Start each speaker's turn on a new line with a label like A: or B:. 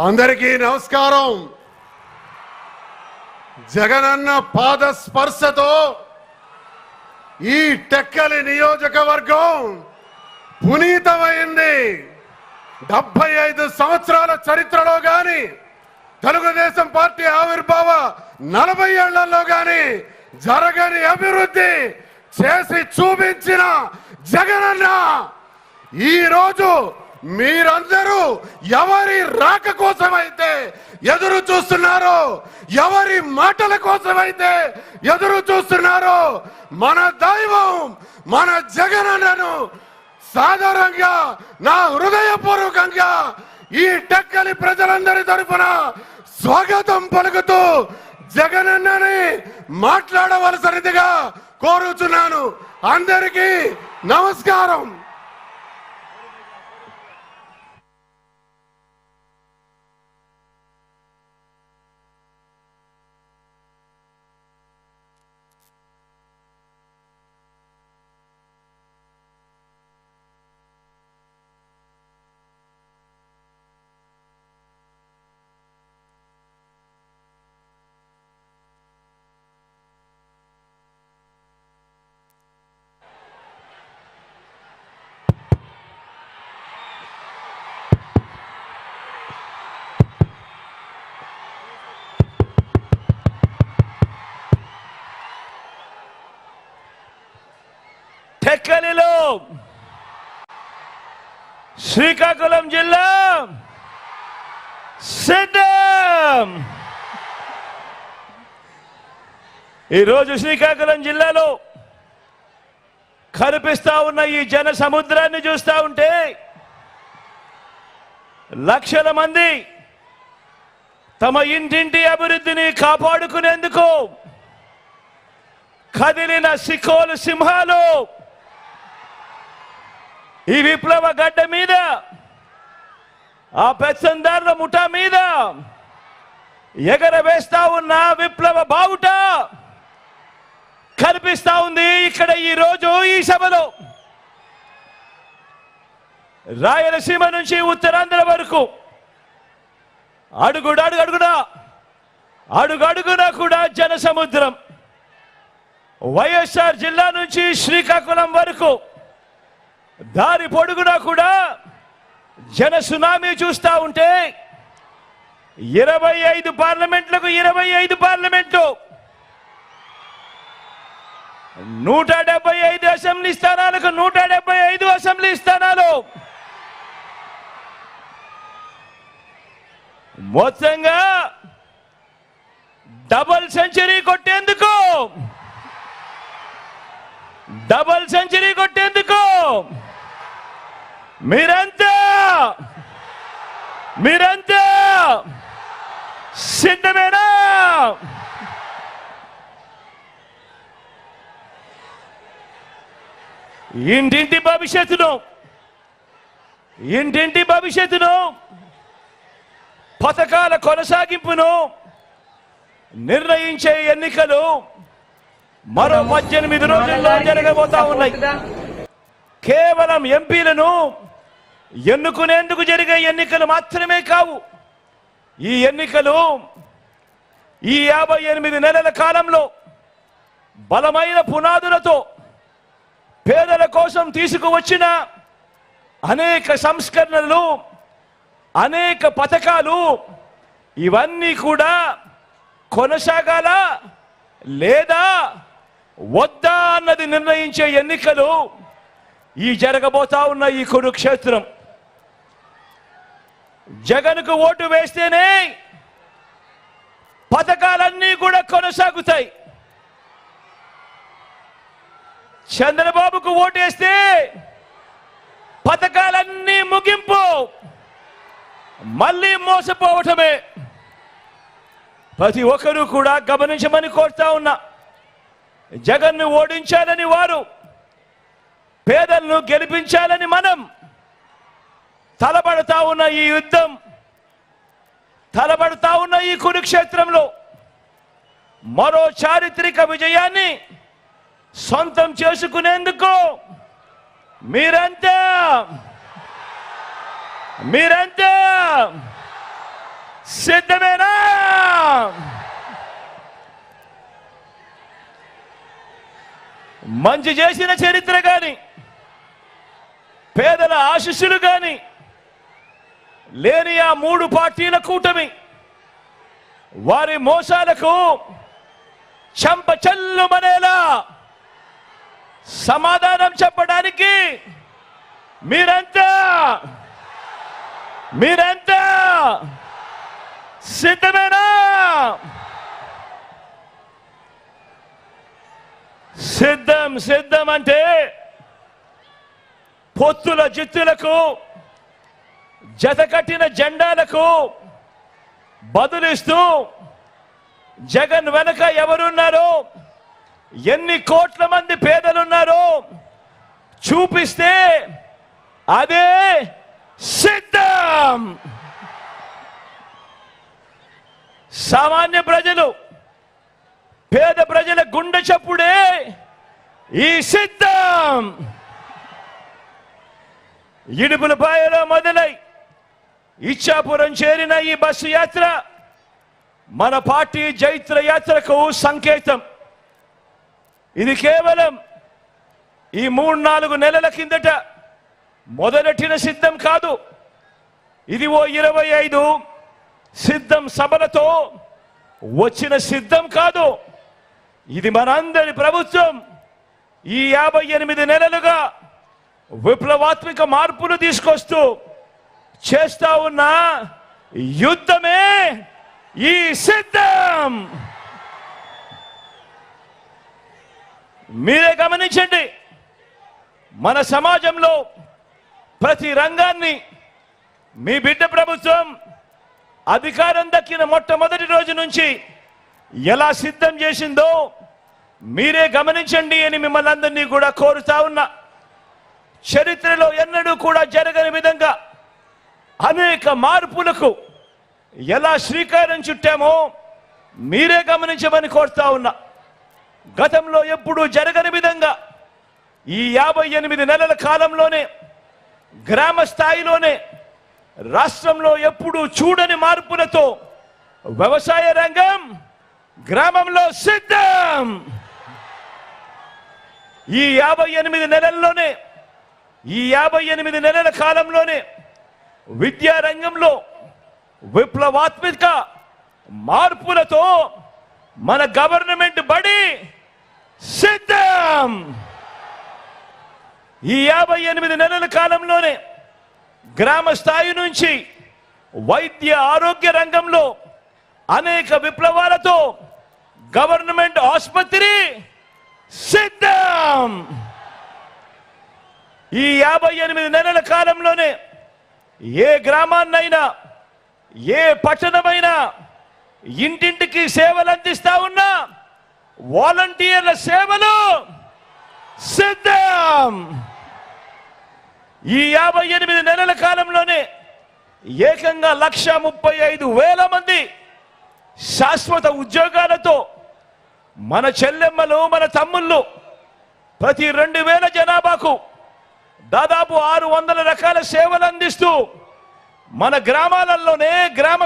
A: అందరికీ నమస్కారం. జగనన్న పాద స్పర్శతో ఈ టెక్కలి నియోజకవర్గం పునీతమైంది. 75 సంవత్సరాల చరిత్రలో గాని, తెలుగుదేశం పార్టీ ఆవిర్భావ 40 ఏళ్లలో గాని జరగని అభివృద్ధి చేసి చూపించిన జగనన్న ఈ రోజు మీరందరూ ఎవరి రాక కోసమైతే ఎదురు చూస్తున్నారో, ఎవరి మాటల కోసమైతే ఎదురు చూస్తున్నారో, మన దైవం మన జగనన్నను సాధారణంగా నా హృదయపూర్వకంగా ఈ టెక్కలి ప్రజలందరి తరఫున స్వాగతం పలుకుతూ జగనన్నని మాట్లాడవలసినదిగా కోరుచున్నాను. అందరికీ నమస్కారం.
B: టెక్కలిలో శ్రీకాకుళం జిల్లా సిద్ధం. ఈరోజు శ్రీకాకుళం జిల్లాలో కనిపిస్తా ఉన్న ఈ జన సముద్రాన్ని చూస్తా ఉంటే లక్షల మంది తమ ఇంటింటి అభివృద్ధిని కాపాడుకునేందుకు కదిలిన సికోలు సింహాలు ఈ విప్లవ గడ్డ మీద, ఆ పెత్తందారుల ముఠా మీద ఎగరవేస్తా ఉన్న విప్లవ బావుట కనిపిస్తా ఉంది ఇక్కడ ఈ రోజు ఈ సభలో. రాయలసీమ నుంచి ఉత్తరాంధ్ర వరకు అడుగడుగునా కూడా జన సముద్రం. వైఎస్ఆర్ జిల్లా నుంచి శ్రీకాకుళం వరకు దారి పొడుగునా కూడా జన సునామీ చూస్తా ఉంటే 25 పార్లమెంట్లకు 25 పార్లమెంట్లు, 175 అసెంబ్లీ స్థానాలకు 175 అసెంబ్లీ స్థానాలు, మొత్తంగా డబుల్ సెంచరీ కొట్టేందుకు మీరంతా సిద్ధమేనా? ఇంటింటి భవిష్యత్తును పథకాల కొనసాగింపును నిర్ణయించే ఎన్నికలు మరో 18 రోజుల్లో జరగబోతా ఉన్నాయి. కేవలం ఎంపీలను ఎన్నుకునేందుకు జరిగే ఎన్నికలు మాత్రమే కావు. ఈ ఎన్నికలు ఈ 58 నెలల కాలంలో బలమైన పునాదులతో పేదల కోసం తీసుకువచ్చిన అనేక సంస్కరణలు, అనేక పథకాలు, ఇవన్నీ కూడా కొనసాగాల లేదా వద్దా అన్నది నిర్ణయించే ఎన్నికలు ఈ జరగబోతా ఉన్న ఈ కురుక్షేత్రం. జగన్కు ఓటు వేస్తేనే పథకాలన్నీ కూడా కొనసాగుతాయి. చంద్రబాబుకు ఓటు వేస్తే పథకాలన్నీ ముగింపు, మళ్ళీ మోసపోవటమే. ప్రతి ఒక్కరూ కూడా గమనించమని కోరుతా ఉన్నా. జగన్ను ఓడించాలని వారు, పేదలను గెలిపించాలని మనం తలబడతా ఉన్న ఈ యుద్ధం, తలబడతా ఉన్న ఈ కురుక్షేత్రంలో మరో చారిత్రక విజయాన్ని సొంతం చేసుకునేందుకు మీరంతా సిద్ధమేనా? మంచి చేసిన చరిత్ర గాని, పేదల ఆశీస్సులు గాని లేని ఆ 3 పార్టీల కూటమి వారి మోసాలకు చెంపచెల్లుమనేలా సమాధానం చెప్పడానికి మీరంతా సిద్ధమేనా? సిద్ధం అంటే పొత్తుల జిత్తులకు, జతకట్టిన జెండాలకు బదులిస్తూ జగన్ వెనక ఎవరున్నారో, ఎన్ని కోట్ల మంది పేదలున్నారో చూపిస్తే అదే సిద్ధం. సామాన్య ప్రజలు, పేద ప్రజల గుండె చప్పుడే ఈ సిద్ధం. ఇడుపులపాయలో మొదలై ఇచ్చాపురం చేరిన ఈ బస్సు యాత్ర మన పార్టీ జైత్ర యాత్రకు సంకేతం. ఇది కేవలం ఈ 3-4 నెలల కిందట మొదలెట్టిన సిద్ధం కాదు. ఇది ఓ 25 సిద్ధం సభలతో వచ్చిన సిద్ధం కాదు. ఇది మనందరి ప్రభుత్వం ఈ 58 నెలలుగా విప్లవాత్మక మార్పులు తీసుకొస్తూ చేస్తా ఉన్న యుద్ధమే ఈ సిద్ధం. మీరే గమనించండి, మన సమాజంలో ప్రతి రంగాన్ని మీ బిడ్డ ప్రభుత్వం అధికారం దక్కిన మొట్టమొదటి రోజు నుంచి ఎలా సిద్ధం చేసిందో మీరే గమనించండి అని మిమ్మల్ని అందరినీ కూడా కోరుతా ఉన్నా. చరిత్రలో ఎన్నడూ కూడా జరగని విధంగా అనేక మార్పులకు ఎలా శ్రీకారం చుట్టామో మీరే గమనించమని కోరుతా ఉన్నా. గతంలో ఎప్పుడూ జరగని విధంగా ఈ 58 నెలల కాలంలోనే గ్రామ స్థాయిలోనే రాష్ట్రంలో ఎప్పుడూ చూడని మార్పులతో వ్యవసాయ రంగం గ్రామంలో సిద్ధం. ఈ 58 నెలల్లోనే, ఈ 58 నెలల కాలంలోనే విద్యా రంగంలో విప్లవాత్మక మార్పులతో మన గవర్నమెంట్ బడి సిద్ధం. ఈ 58 నెలల కాలంలోనే గ్రామ స్థాయి నుంచి వైద్య ఆరోగ్య రంగంలో అనేక విప్లవాలతో గవర్నమెంట్ ఆసుపత్రి సిద్ధం. ఈ 58 నెలల కాలంలోనే ఏ గ్రామాన్నైనా, ఏ పట్టణమైనా ఇంటింటికి సేవలు అందిస్తా ఉన్నా వాలంటీర్ల సేవలు సిద్ధం. ఈ 58 నెలల కాలంలోనే ఏకంగా 1,35,000 మంది శాశ్వత ఉద్యోగాలతో మన చెల్లెమ్మలు, మన తమ్ముళ్ళు ప్రతి 2,000 జనాభాకు దాదాపు 600 రకాల సేవలు అందిస్తూ మన గ్రామాలలోనే గ్రామ